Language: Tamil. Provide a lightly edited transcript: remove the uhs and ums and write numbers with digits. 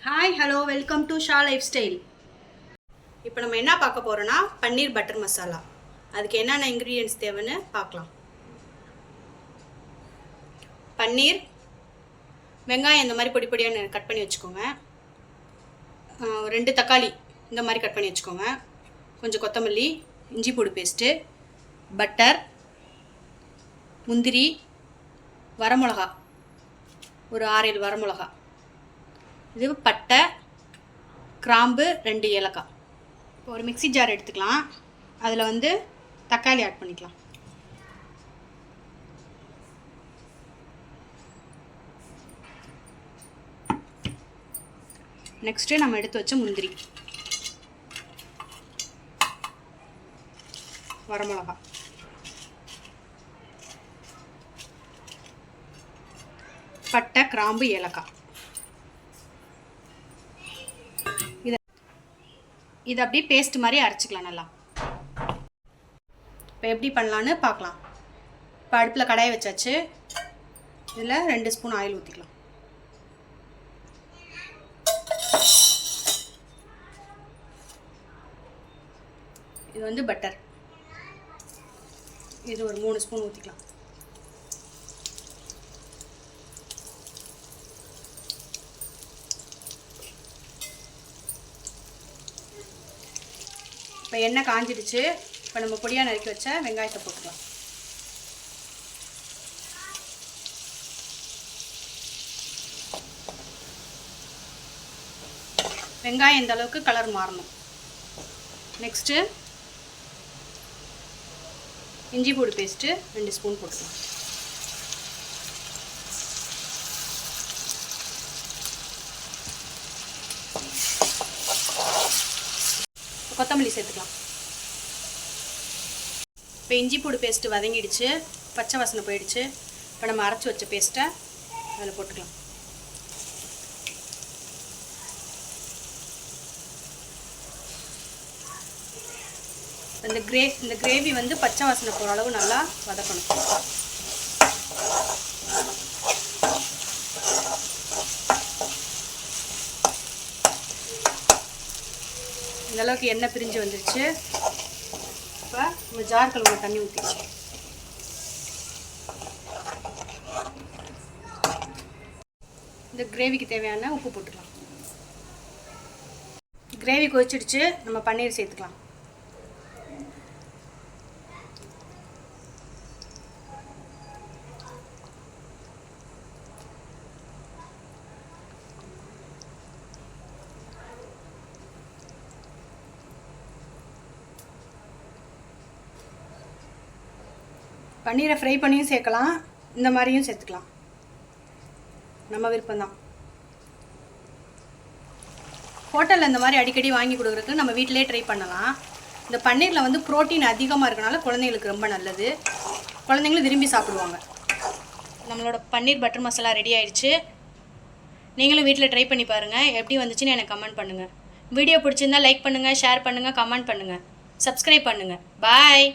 Hi hello welcome to Shah life style. இப்போ நம்ம என்ன பார்க்க போகிறோன்னா பன்னீர் பட்டர் மசாலா. அதுக்கு என்னென்ன இன்க்ரீடியன்ட்ஸ் தேவைன்னு பார்க்கலாம். பன்னீர், வெங்காயம் இந்த மாதிரி பொடி பொடியாக கட் பண்ணி வச்சுக்கோங்க. 2 தக்காளி இந்த மாதிரி கட் பண்ணி வச்சுக்கோங்க. கொஞ்சம் கொத்தமல்லி, இஞ்சி பூண்டு பேஸ்ட்டு, பட்டர், முந்திரி, வரமிளகா, ஒரு 6-7 வரமிளகா, இது பட்டை, கிராம்பு, 2 ஏலக்காய். இப்போ ஒரு மிக்சி ஜார் எடுத்துக்கலாம். அதில் தக்காளி ஆட் பண்ணிக்கலாம். நெக்ஸ்ட்டு நம்ம எடுத்து வச்ச முந்திரி, வரமிளகா, பட்டை, கிராம்பு, ஏலக்காய். இதை அப்படியே பேஸ்ட் மாதிரி அரைச்சிக்கலாம் நல்லா. இப்போ எப்படி பண்ணலான்னு பார்க்கலாம். இப்போ அடுப்பில் கடாயை வச்சாச்சு. இதில் 2 ஸ்பூன் ஆயில் ஊற்றிக்கலாம். இது பட்டர், இது ஒரு 3 ஸ்பூன் ஊற்றிக்கலாம். இப்போ எண்ணெய் காஞ்சிடுச்சு. இப்போ நம்ம பொடியாக நறுக்கி வச்ச வெங்காயத்தை போட்டுக்கலாம். வெங்காயம் இந்த அளவுக்கு கலர் மாறணும். நெக்ஸ்ட்டு இஞ்சி பூண்டு பேஸ்ட்டு 2 ஸ்பூன் போட்டுக்கலாம். கொத்தமல்லி சேர்த்துக்கலாம். இப்போ இஞ்சி பூண்டு பேஸ்ட்டு வதங்கிடுச்சு, பச்சை வாசனை போயிடுச்சு. இப்போ நம்ம அரைச்சி வச்ச பேஸ்ட்டை அதில் போட்டுக்கலாம். இந்த கிரேவி பச்சை வாசனை போகிற அளவு நல்லா வதக்கணும். இந்த அளவுக்கு எண்ணெய் பிரிஞ்சு வந்துருச்சு. இப்போ நம்ம ஜார் கழுவுன தண்ணி ஊற்றிக்கலாம். இந்த கிரேவிக்கு தேவையான உப்பு போட்டுக்கலாம். கிரேவி கொதிச்சிடுச்சு. நம்ம பன்னீர் சேர்த்துக்கலாம். பன்னீரை ஃப்ரை பண்ணியும் சேர்க்கலாம், இந்த மாதிரியும் சேர்த்துக்கலாம். நம்ம விருப்பம்தான். ஹோட்டலில் இந்த மாதிரி அடிக்கடி வாங்கி கொடுக்குறதுக்கு நம்ம வீட்டிலே ட்ரை பண்ணலாம். இந்த பன்னீரில் ப்ரோட்டீன் அதிகமாக இருக்கனால குழந்தைங்களுக்கு ரொம்ப நல்லது. குழந்தைங்களும் விரும்பி சாப்பிடுவாங்க. நம்மளோட பன்னீர் பட்டர் மசாலா ரெடி ஆயிடுச்சு. நீங்களும் வீட்டில் ட்ரை பண்ணி பாருங்கள். எப்படி வந்துச்சுன்னு எனக்கு கமெண்ட் பண்ணுங்கள். வீடியோ பிடிச்சிருந்தால் லைக் பண்ணுங்கள், ஷேர் பண்ணுங்கள், கமெண்ட் பண்ணுங்கள், சப்ஸ்கிரைப் பண்ணுங்கள். பாய்.